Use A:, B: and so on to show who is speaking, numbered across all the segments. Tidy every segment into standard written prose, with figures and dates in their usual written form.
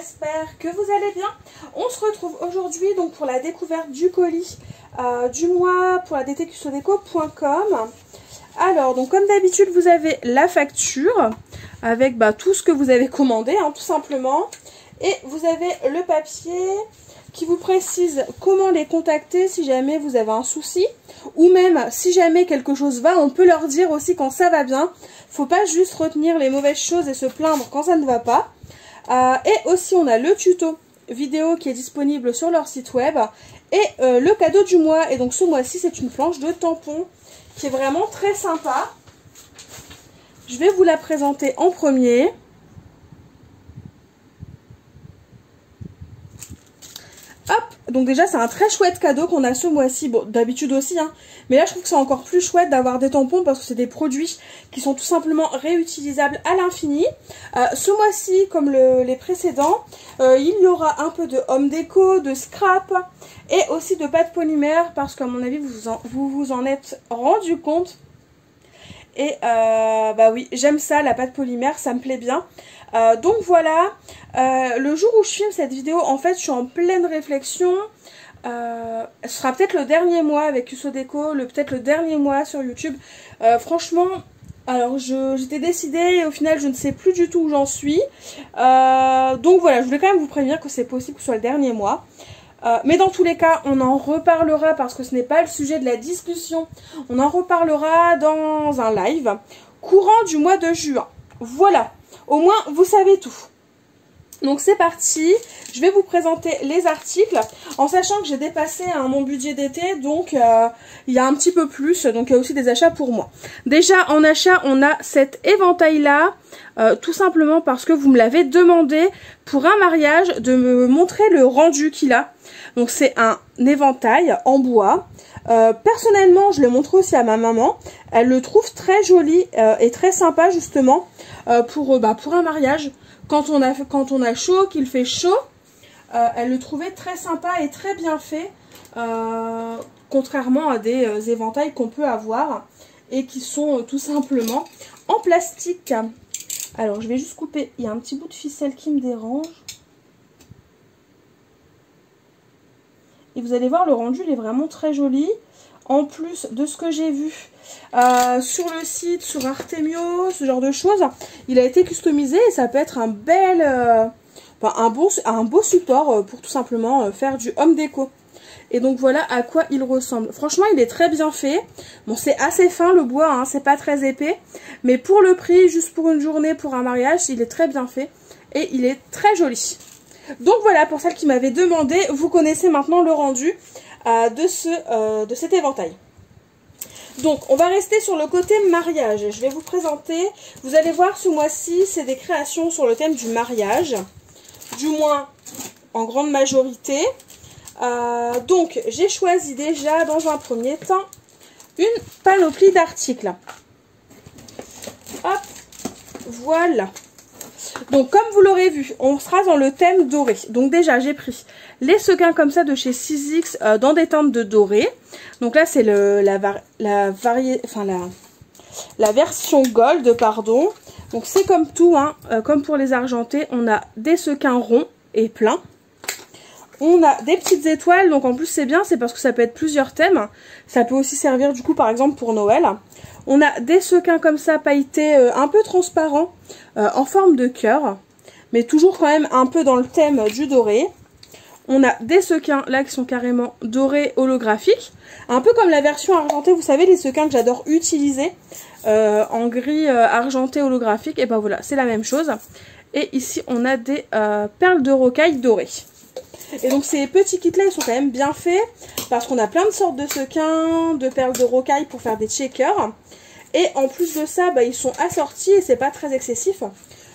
A: j'espère que vous allez bien. On se retrouve aujourd'hui donc pour la découverte du colis du mois pour la dtqsodeco.com. Alors donc comme d'habitude vous avez la facture avec tout ce que vous avez commandé tout simplement, et vous avez le papier qui vous précise comment les contacter si jamais vous avez un souci, ou même si jamais quelque chose va, on peut leur dire aussi quand ça va bien. Faut pas juste retenir les mauvaises choses et se plaindre quand ça ne va pas. Et aussi on a le tuto vidéo qui est disponible sur leur site web, et le cadeau du mois. Et donc ce mois-ci c'est une planche de tampons qui est vraiment très sympa. Je vais vous la présenter en premier. Hop, donc déjà c'est un très chouette cadeau qu'on a ce mois-ci, bon d'habitude aussi mais là je trouve que c'est encore plus chouette d'avoir des tampons parce que c'est des produits qui sont tout simplement réutilisables à l'infini. Ce mois-ci comme les précédents, il y aura un peu de home déco, de scrap et aussi de pâte polymère, parce qu'à mon avis vous vous en êtes rendu compte. Et oui, j'aime ça, la pâte polymère, ça me plaît bien. Donc voilà, le jour où je filme cette vidéo, en fait, je suis en pleine réflexion. Ce sera peut-être le dernier mois avec QSoDeco, peut-être le dernier mois sur YouTube. Franchement, alors j'étais décidée et au final, je ne sais plus du tout où j'en suis. Donc voilà, je voulais quand même vous prévenir que c'est possible que ce soit le dernier mois. Mais dans tous les cas, on en reparlera parce que ce n'est pas le sujet de la discussion. On en reparlera dans un live courant du mois de juin. Voilà, au moins vous savez tout. Donc c'est parti, je vais vous présenter les articles en sachant que j'ai dépassé mon budget d'été, donc il y a un petit peu plus, donc il y a aussi des achats pour moi. Déjà en achat, on a cet éventail là, tout simplement parce que vous me l'avez demandé pour un mariage de me montrer le rendu qu'il a. Donc c'est un éventail en bois. Personnellement je l'ai montré aussi à ma maman, elle le trouve très joli et très sympa justement pour un mariage. Quand on a chaud, qu'il fait chaud, elle le trouvait très sympa et très bien fait, contrairement à des éventails qu'on peut avoir et qui sont tout simplement en plastique. Alors je vais juste couper, il y a un petit bout de ficelle qui me dérange. Et vous allez voir, le rendu il est vraiment très joli. En plus de ce que j'ai vu sur le site, sur Artemio, ce genre de choses, il a été customisé et ça peut être un bel, un beau support pour tout simplement faire du home déco. Et donc voilà à quoi il ressemble. Franchement, il est très bien fait. Bon, c'est assez fin le bois, c'est pas très épais, mais pour le prix, juste pour une journée, pour un mariage, il est très bien fait et il est très joli. Donc voilà, pour celles qui m'avaient demandé, vous connaissez maintenant le rendu de cet éventail. Donc on va rester sur le côté mariage. Je vais vous présenter, vous allez voir ce mois-ci c'est des créations sur le thème du mariage, du moins en grande majorité. Donc j'ai choisi déjà dans un premier temps une panoplie d'articles. Hop, voilà. Donc comme vous l'aurez vu, on sera dans le thème doré. Donc déjà j'ai pris les sequins comme ça de chez 6X dans des teintes de doré. Donc là c'est la version gold, pardon. Donc c'est comme tout, comme pour les argentés, on a des sequins ronds et pleins. On a des petites étoiles, donc en plus c'est bien, c'est parce que ça peut être plusieurs thèmes. Ça peut aussi servir du coup par exemple pour Noël. On a des sequins comme ça pailletés un peu transparents en forme de cœur, mais toujours quand même un peu dans le thème du doré. On a des sequins là qui sont carrément dorés holographiques, un peu comme la version argentée, vous savez les sequins que j'adore utiliser en gris argenté holographique, et ben voilà c'est la même chose. Et ici on a des perles de rocaille dorées. Et donc ces petits kits là ils sont quand même bien faits parce qu'on a plein de sortes de sequins, de perles de rocaille pour faire des checkers. Et en plus de ça ils sont assortis et c'est pas très excessif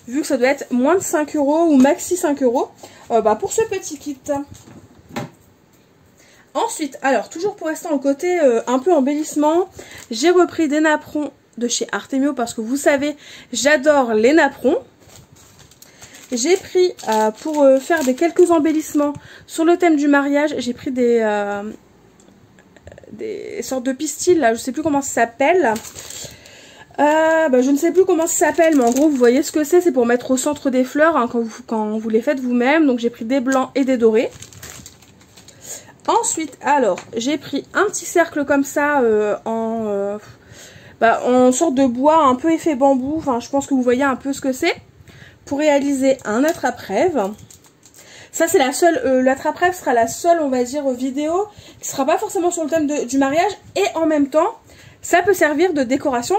A: vu que ça doit être moins de 5 € ou maxi 5 € pour ce petit kit. Ensuite, alors toujours pour rester en côté un peu embellissement, j'ai repris des napperons de chez Artemio parce que vous savez j'adore les napperons. J'ai pris, pour faire quelques embellissements sur le thème du mariage, j'ai pris des sortes de pistils, là, je sais plus comment ça s'appelle. Je ne sais plus comment ça s'appelle, mais en gros vous voyez ce que c'est pour mettre au centre des fleurs hein, quand vous les faites vous-même. Donc j'ai pris des blancs et des dorés. Ensuite, alors, j'ai pris un petit cercle comme ça en sorte de bois un peu effet bambou. Enfin, je pense que vous voyez un peu ce que c'est. Pour réaliser un attrape-rêve. Ça, c'est la seule, l'attrape-rêve sera la seule, on va dire, vidéo qui sera pas forcément sur le thème du mariage. Et en même temps, ça peut servir de décoration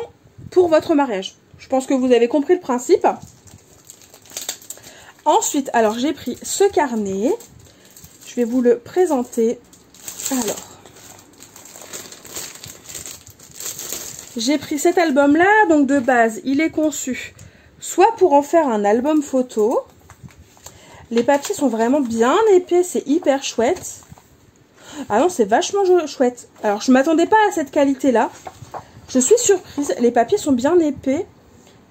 A: pour votre mariage. Je pense que vous avez compris le principe. Ensuite, alors, j'ai pris ce carnet. Je vais vous le présenter. Alors, j'ai pris cet album-là. Donc, de base, il est conçu soit pour en faire un album photo. Les papiers sont vraiment bien épais. C'est hyper chouette. Ah non, c'est vachement chouette. Alors, je ne m'attendais pas à cette qualité-là. Je suis surprise. Les papiers sont bien épais.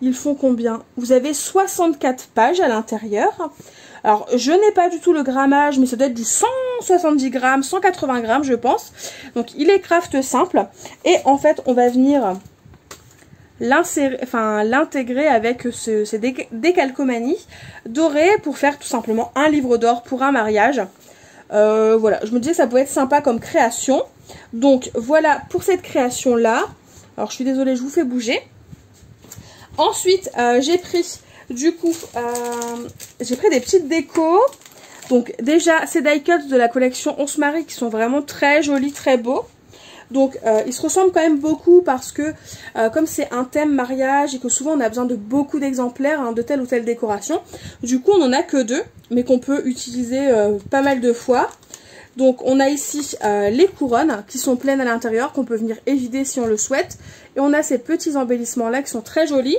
A: Ils font combien? Vous avez 64 pages à l'intérieur. Alors, je n'ai pas du tout le grammage, mais ça doit être du 170 grammes, 180 grammes, je pense. Donc, il est craft simple. Et en fait, on va venir l'intégrer avec ces décalcomanies dorées pour faire tout simplement un livre d'or pour un mariage. Voilà, je me disais que ça pouvait être sympa comme création. Donc, voilà pour cette création-là. Alors, je suis désolée, je vous fais bouger. Ensuite, j'ai pris du coup, j'ai pris des petites décos. Donc déjà, ces die cuts de la collection On se marie qui sont vraiment très jolis, très beaux. Donc ils se ressemblent quand même beaucoup parce que comme c'est un thème mariage et que souvent on a besoin de beaucoup d'exemplaires hein, de telle ou telle décoration. Du coup, on n'en a que 2, mais qu'on peut utiliser pas mal de fois. Donc on a ici les couronnes qui sont pleines à l'intérieur, qu'on peut venir évider si on le souhaite. Et on a ces petits embellissements là qui sont très jolis.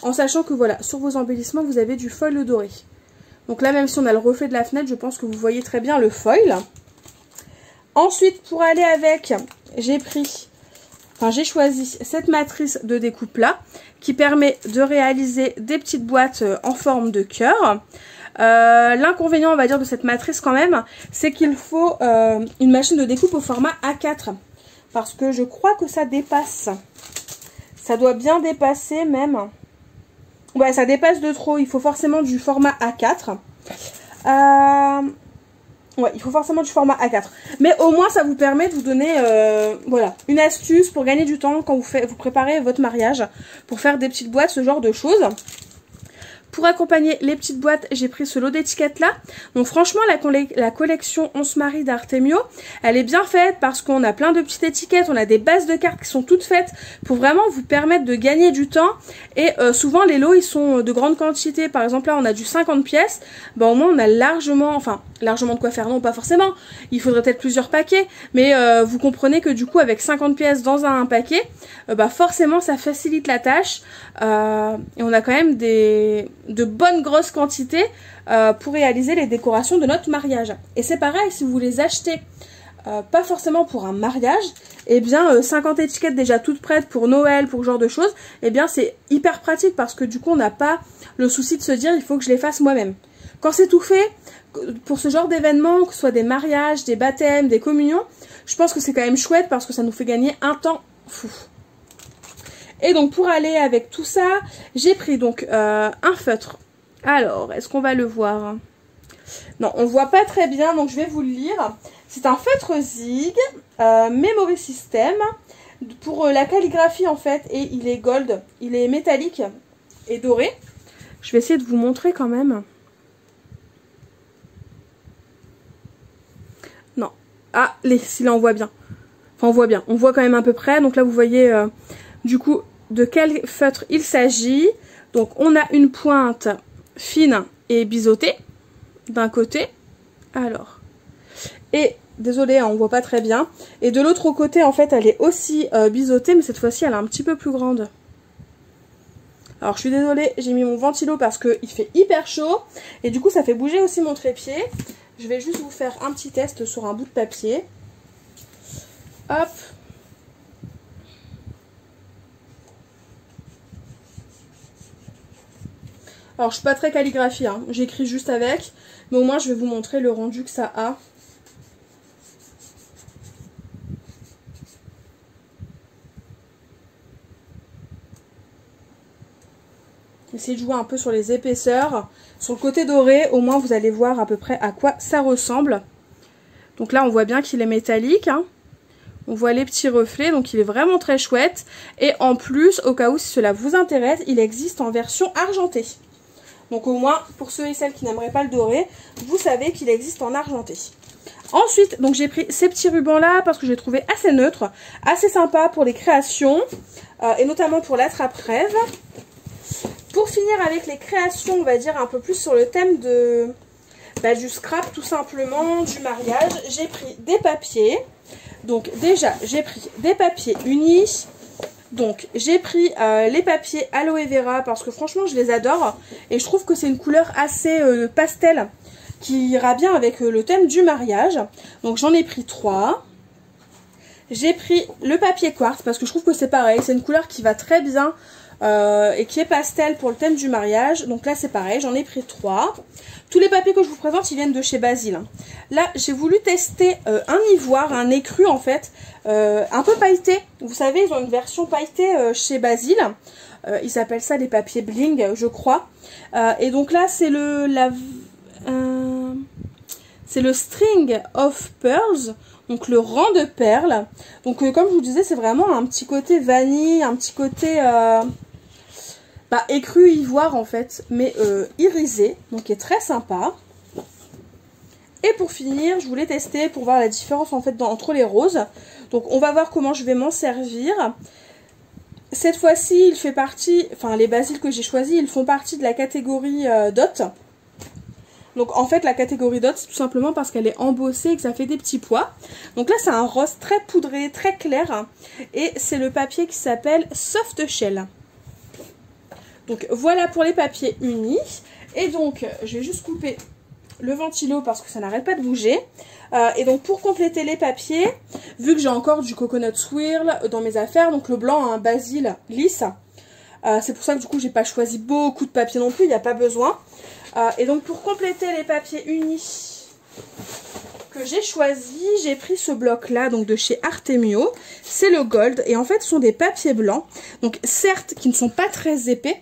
A: En sachant que voilà, sur vos embellissements vous avez du foil doré. Donc là même si on a le reflet de la fenêtre, je pense que vous voyez très bien le foil. Ensuite pour aller avec, j'ai choisi cette matrice de découpe là. Qui permet de réaliser des petites boîtes en forme de cœur. L'inconvénient on va dire de cette matrice quand même, c'est qu'il faut une machine de découpe au format A4. Parce que je crois que ça dépasse. Ça doit bien dépasser même. Ouais, ça dépasse de trop. Il faut forcément du format A4. Ouais, il faut forcément du format A4. Mais au moins, ça vous permet de vous donner voilà, une astuce pour gagner du temps quand vous préparez votre mariage. Pour faire des petites boîtes, ce genre de choses. Pour accompagner les petites boîtes, j'ai pris ce lot d'étiquettes là. Donc franchement, la collection On se marie d'Artemio, elle est bien faite parce qu'on a plein de petites étiquettes, on a des bases de cartes qui sont toutes faites pour vraiment vous permettre de gagner du temps. Et souvent les lots, ils sont de grande quantité. Par exemple là, on a du 50 pièces. Ben, au moins, on a largement de quoi faire. Non, pas forcément. Il faudrait peut-être plusieurs paquets. Mais vous comprenez que du coup, avec 50 pièces dans un paquet, forcément, ça facilite la tâche. Et on a quand même de bonnes grosses quantités pour réaliser les décorations de notre mariage. Et c'est pareil, si vous les achetez pas forcément pour un mariage, et bien 50 étiquettes déjà toutes prêtes pour Noël, pour ce genre de choses, et bien c'est hyper pratique parce que du coup on n'a pas le souci de se dire il faut que je les fasse moi-même. Quand c'est tout fait, pour ce genre d'événements, que ce soit des mariages, des baptêmes, des communions, je pense que c'est quand même chouette parce que ça nous fait gagner un temps fou. Et donc pour aller avec tout ça, j'ai pris donc un feutre. Alors, est-ce qu'on va le voir? Non, on ne voit pas très bien, donc je vais vous le lire. C'est un feutre Zig, Memory System, pour la calligraphie en fait, et il est gold, il est métallique et doré. Je vais essayer de vous montrer quand même. Non. Ah, si là on voit bien. Enfin, on voit bien, on voit quand même à peu près. Donc là vous voyez du coup de quel feutre il s'agit. Donc on a une pointe fine et biseautée d'un côté. Alors, et désolée, on voit pas très bien. Et de l'autre côté, en fait, elle est aussi biseautée, mais cette fois-ci, elle est un petit peu plus grande. Alors, je suis désolée, j'ai mis mon ventilo parce qu'il fait hyper chaud. Et du coup, ça fait bouger aussi mon trépied. Je vais juste vous faire un petit test sur un bout de papier. Hop. Alors, je suis pas très calligraphie, hein. J'écris juste avec. Mais au moins, je vais vous montrer le rendu que ça a. Essayez de jouer un peu sur les épaisseurs. Sur le côté doré, au moins vous allez voir à peu près à quoi ça ressemble. Donc là, on voit bien qu'il est métallique, hein. On voit les petits reflets, donc il est vraiment très chouette. Et en plus, au cas où si cela vous intéresse, il existe en version argentée. Donc au moins, pour ceux et celles qui n'aimeraient pas le doré, vous savez qu'il existe en argenté. Ensuite, donc j'ai pris ces petits rubans là parce que j'ai trouvé assez neutre, assez sympa pour les créations et notamment pour l'attrape-rêve. Pour finir avec les créations, on va dire un peu plus sur le thème de du scrap tout simplement, du mariage, j'ai pris des papiers. Donc déjà, j'ai pris des papiers unis. Donc j'ai pris les papiers aloe vera parce que franchement je les adore et je trouve que c'est une couleur assez pastel qui ira bien avec le thème du mariage. Donc j'en ai pris 3. J'ai pris le papier quartz parce que je trouve que c'est pareil, c'est une couleur qui va très bien et qui est pastel pour le thème du mariage. Donc là c'est pareil, j'en ai pris 3. Tous les papiers que je vous présente, ils viennent de chez Basile. Là, j'ai voulu tester un ivoire, un écru en fait, un peu pailleté. Vous savez, ils ont une version pailletée chez Basile. Ils appellent ça des papiers bling, je crois. Et donc là, c'est le String of Pearls, donc le rang de perles. Donc comme je vous disais, c'est vraiment un petit côté vanille, un petit côté... écru ivoire en fait, mais irisé, donc qui est très sympa. Et pour finir, je voulais tester pour voir la différence en fait entre les roses. Donc on va voir comment je vais m'en servir. Cette fois-ci, il fait partie, enfin les basiles que j'ai choisis, ils font partie de la catégorie dot. Donc en fait la catégorie dot, c'est tout simplement parce qu'elle est embossée et que ça fait des petits pois. Donc là c'est un rose très poudré, très clair. Et c'est le papier qui s'appelle Soft Shell. Donc voilà pour les papiers unis. Et donc je vais juste couper le ventilo parce que ça n'arrête pas de bouger. Et donc pour compléter les papiers, vu que j'ai encore du coconut swirl dans mes affaires, donc le blanc a un basil lisse. C'est pour ça que du coup j'ai pas choisi beaucoup de papier non plus, il n'y a pas besoin. Et donc pour compléter les papiers unis que j'ai choisi, j'ai pris ce bloc là donc de chez Artemio. C'est le gold et en fait ce sont des papiers blancs. Donc certes qui ne sont pas très épais,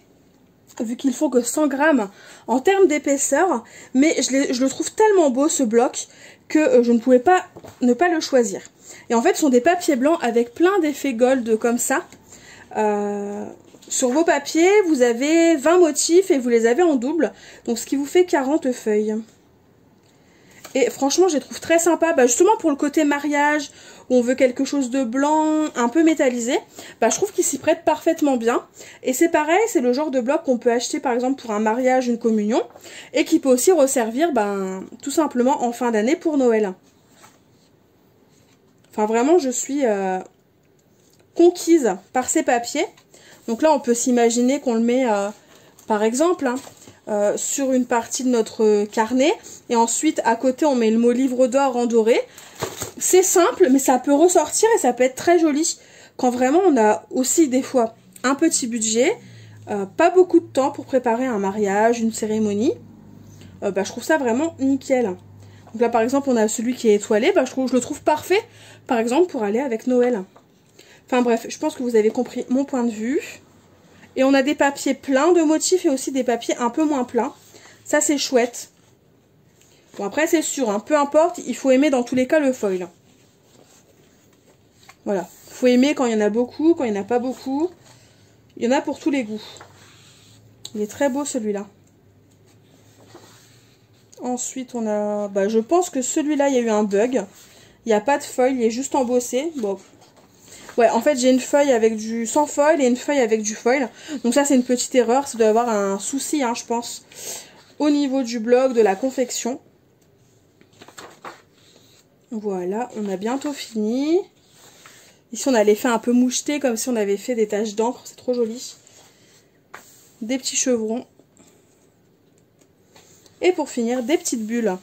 A: vu qu'il faut que 100 grammes en termes d'épaisseur, mais je le trouve tellement beau ce bloc que je ne pouvais pas ne pas le choisir. Et en fait ce sont des papiers blancs avec plein d'effets gold comme ça. Sur vos papiers vous avez 20 motifs et vous les avez en double, donc ce qui vous fait 40 feuilles. Et franchement je les trouve très sympas, justement pour le côté mariage, où on veut quelque chose de blanc, un peu métallisé, je trouve qu'ils s'y prêtent parfaitement bien. Et c'est pareil, c'est le genre de bloc qu'on peut acheter par exemple pour un mariage, une communion, et qui peut aussi resservir tout simplement en fin d'année pour Noël. Enfin vraiment je suis conquise par ces papiers. Donc là on peut s'imaginer qu'on le met par exemple... sur une partie de notre carnet et ensuite à côté on met le mot livre d'or en doré. C'est simple mais ça peut ressortir et ça peut être très joli quand vraiment on a aussi des fois un petit budget, pas beaucoup de temps pour préparer un mariage, une cérémonie. Je trouve ça vraiment nickel. Donc là par exemple on a celui qui est étoilé, je le trouve parfait par exemple pour aller avec Noël. Enfin bref, je pense que vous avez compris mon point de vue. Et on a des papiers pleins de motifs et aussi des papiers un peu moins pleins. Ça, c'est chouette. Bon, après, c'est sûr, hein, peu importe, il faut aimer dans tous les cas le foil. Voilà. Il faut aimer quand il y en a beaucoup, quand il n'y en a pas beaucoup. Il y en a pour tous les goûts. Il est très beau, celui-là. Ensuite, on a... je pense que celui-là, il y a eu un bug. Il n'y a pas de foil, il est juste embossé. Bon... Ouais, en fait, j'ai une feuille avec du sans foil et une feuille avec du foil. Donc ça, c'est une petite erreur. Ça doit avoir un souci, hein, je pense, au niveau du bloc, de la confection. Voilà, on a bientôt fini. Ici, on a l'effet un peu moucheté, comme si on avait fait des taches d'encre. C'est trop joli. Des petits chevrons. Et pour finir, des petites bulles.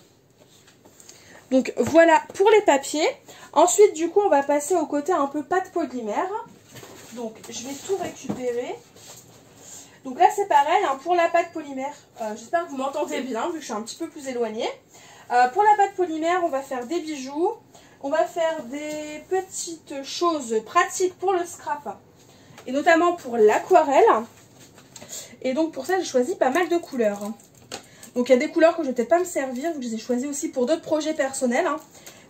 A: Donc voilà pour les papiers. Ensuite du coup on va passer au côté un peu pâte polymère. Donc je vais tout récupérer. Donc là c'est pareil hein, pour la pâte polymère. J'espère que vous m'entendez bien vu que je suis un petit peu plus éloignée. Pour la pâte polymère on va faire des bijoux. On va faire des petites choses pratiques pour le scrap. Et notamment pour l'aquarelle. Et donc pour ça j'ai choisi pas mal de couleurs. Donc il y a des couleurs que je vais peut-être pas me servir, je les ai choisies aussi pour d'autres projets personnels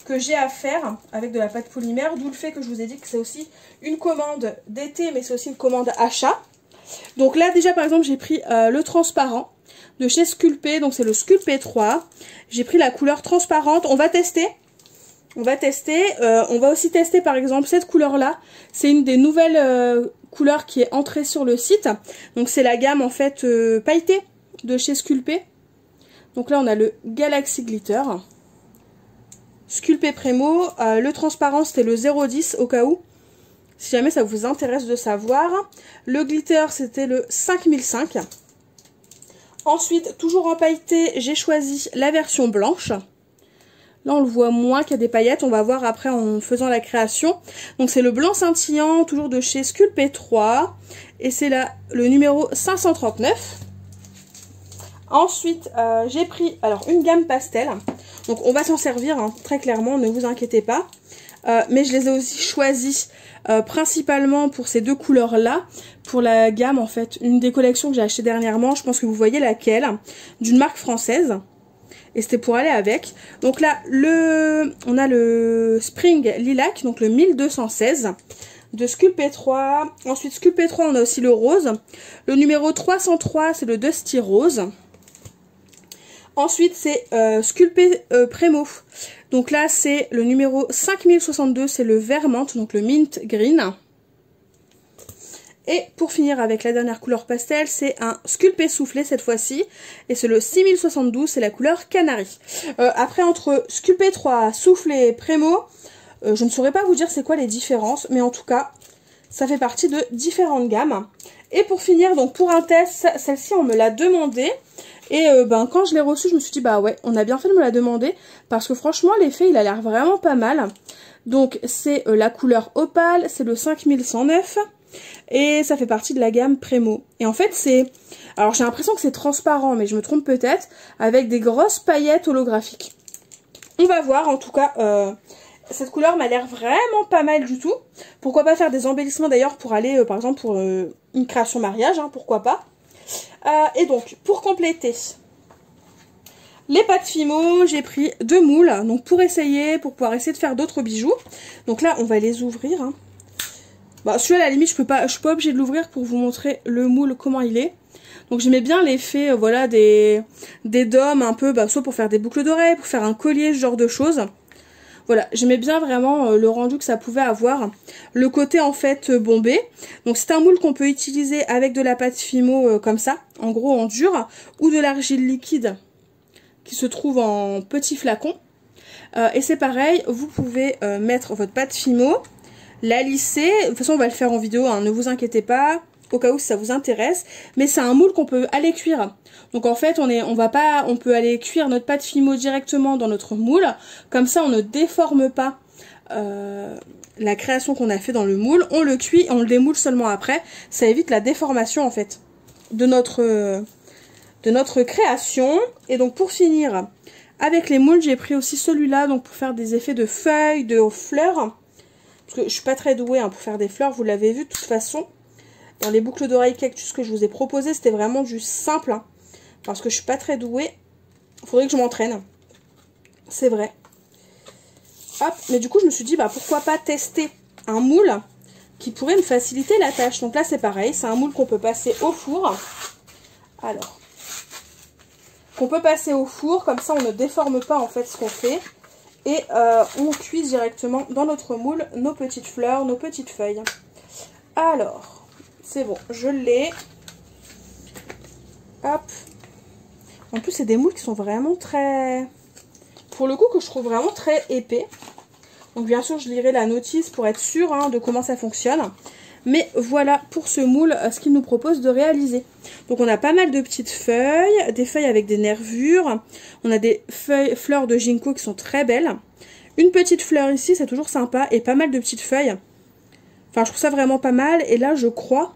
A: que j'ai à faire avec de la pâte polymère. D'où le fait que je vous ai dit que c'est aussi une commande d'été, mais c'est aussi une commande achat. Donc là déjà par exemple j'ai pris le transparent de chez Sculpey, donc c'est le Sculpey 3. J'ai pris la couleur transparente, on va tester. On va aussi tester par exemple cette couleur là. C'est une des nouvelles couleurs qui est entrée sur le site. Donc c'est la gamme en fait pailletée de chez Sculpey. Donc là on a le Galaxy Glitter. Sculpey Premo, le transparent c'était le 010 au cas où. Si jamais ça vous intéresse de savoir. Le glitter c'était le 5005. Ensuite, toujours en pailleté, j'ai choisi la version blanche. Là, on le voit moins qu'il y a des paillettes. On va voir après en faisant la création. Donc, c'est le blanc scintillant, toujours de chez Sculpey 3. Et c'est là le numéro 539. Ensuite, j'ai pris alors une gamme pastel. Donc, on va s'en servir très clairement, ne vous inquiétez pas. Mais je les ai aussi choisis principalement pour ces deux couleurs-là. Pour la gamme, en fait, une des collections que j'ai acheté dernièrement. Je pense que vous voyez laquelle. D'une marque française. Et c'était pour aller avec. Donc là, on a le Spring Lilac, donc le 1216 de Sculpey 3. Ensuite, Sculpey 3, on a aussi le rose. Le numéro 303, c'est le Dusty Rose. Ensuite, c'est Sculpey Premo. Donc là, c'est le numéro 5062, c'est le vert menthe, donc le Mint Green. Et pour finir avec la dernière couleur pastel, c'est un Sculpey soufflé cette fois-ci. Et c'est le 6072, c'est la couleur Canary. Après, entre Sculpey 3, soufflé et Premo, je ne saurais pas vous dire c'est quoi les différences. Mais en tout cas, ça fait partie de différentes gammes. Et pour finir, donc pour un test, celle-ci on me l'a demandé. Et quand je l'ai reçue, je me suis dit bah ouais, on a bien fait de me la demander. Parce que franchement, l'effet il a l'air vraiment pas mal. Donc c'est la couleur opale, c'est le 5109. Et ça fait partie de la gamme Premo. Et en fait c'est... Alors j'ai l'impression que c'est transparent, mais je me trompe peut-être. Avec des grosses paillettes holographiques. On va voir, en tout cas, cette couleur m'a l'air vraiment pas mal du tout. Pourquoi pas faire des embellissements d'ailleurs pour aller, par exemple, pour une création mariage, pourquoi pas. Et donc, pour compléter les pâtes Fimo, j'ai pris 2 moules. Donc pour pouvoir essayer de faire d'autres bijoux. Donc là, on va les ouvrir. Celui-là, à la limite, je suis pas obligée de l'ouvrir pour vous montrer le moule, comment il est. Donc j'aimais bien l'effet, voilà, des dômes un peu, soit pour faire des boucles d'oreilles, pour faire un collier, ce genre de choses. Voilà, j'aimais bien vraiment le rendu que ça pouvait avoir. Le côté, en fait, bombé. Donc c'est un moule qu'on peut utiliser avec de la pâte Fimo comme ça, en gros en dur, ou de l'argile liquide qui se trouve en petits flacons. Et c'est pareil, vous pouvez mettre votre pâte Fimo, la lisser. De toute façon, on va le faire en vidéo, ne vous inquiétez pas, au cas où si ça vous intéresse. Mais c'est un moule qu'on peut aller cuire. Donc en fait, on peut aller cuire notre pâte Fimo directement dans notre moule. Comme ça, on ne déforme pas la création qu'on a fait dans le moule. On le cuit, on le démoule seulement après. Ça évite la déformation en fait de notre création. Et donc pour finir avec les moules, j'ai pris aussi celui-là donc pour faire des effets de feuilles, de fleurs. Parce que je suis pas très douée pour faire des fleurs, vous l'avez vu de toute façon. Dans les boucles d'oreilles cactus que je vous ai proposé, c'était vraiment du simple. Parce que je suis pas très douée. Il faudrait que je m'entraîne. C'est vrai. Hop, mais du coup je me suis dit pourquoi pas tester un moule qui pourrait me faciliter la tâche. Donc là c'est pareil, c'est un moule qu'on peut passer au four. Alors, qu'on peut passer au four, comme ça on ne déforme pas en fait ce qu'on fait. Et on cuit directement dans notre moule nos petites fleurs, nos petites feuilles. Alors, c'est bon, je l'ai. Hop. En plus, c'est des moules qui sont vraiment très... Pour le coup, que je trouve vraiment très épais. Donc bien sûr, je lirai la notice pour être sûre de comment ça fonctionne. Mais voilà pour ce moule, ce qu'il nous propose de réaliser. Donc on a pas mal de petites feuilles, des feuilles avec des nervures. On a des fleurs de ginkgo qui sont très belles. Une petite fleur ici, c'est toujours sympa. Et pas mal de petites feuilles. Enfin, je trouve ça vraiment pas mal. Et là, je crois...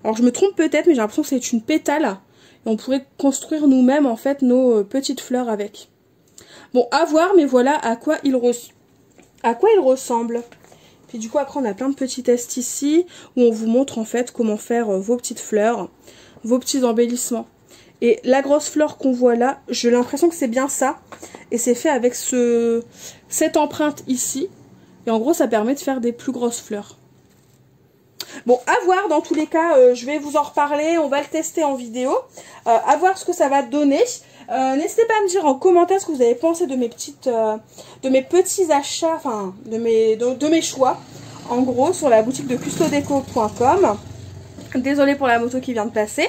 A: Alors je me trompe peut-être, mais j'ai l'impression que c'est une pétale. Et on pourrait construire nous-mêmes en fait nos petites fleurs avec. Bon, à voir, mais voilà à quoi il ressemble. Puis du coup, après, on a plein de petits tests ici où on vous montre en fait comment faire vos petites fleurs. vos petits embellissements. Et la grosse fleur qu'on voit là, j'ai l'impression que c'est bien ça. Et c'est fait avec cette empreinte ici. Et en gros, ça permet de faire des plus grosses fleurs. Bon, à voir, dans tous les cas, je vais vous en reparler, on va le tester en vidéo. À voir ce que ça va donner. N'hésitez pas à me dire en commentaire ce que vous avez pensé de mes petits achats, enfin, de mes choix. En gros, sur la boutique de custodeco.com. Désolée pour la moto qui vient de passer.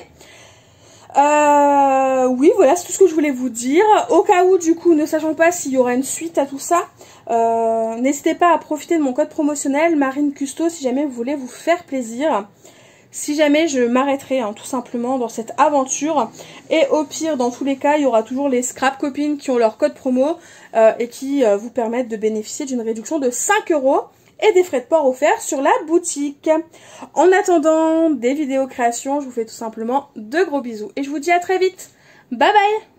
A: Oui, voilà, c'est tout ce que je voulais vous dire. Au cas où, du coup, ne sachant pas s'il y aura une suite à tout ça, n'hésitez pas à profiter de mon code promotionnel Marine Custo si jamais vous voulez vous faire plaisir. Si jamais je m'arrêterai, hein, tout simplement, dans cette aventure. Et au pire, dans tous les cas, il y aura toujours les scrap copines qui ont leur code promo et qui vous permettent de bénéficier d'une réduction de 5 € et des frais de port offerts sur la boutique. En attendant des vidéos créations, je vous fais tout simplement de gros bisous. Et je vous dis à très vite. Bye bye!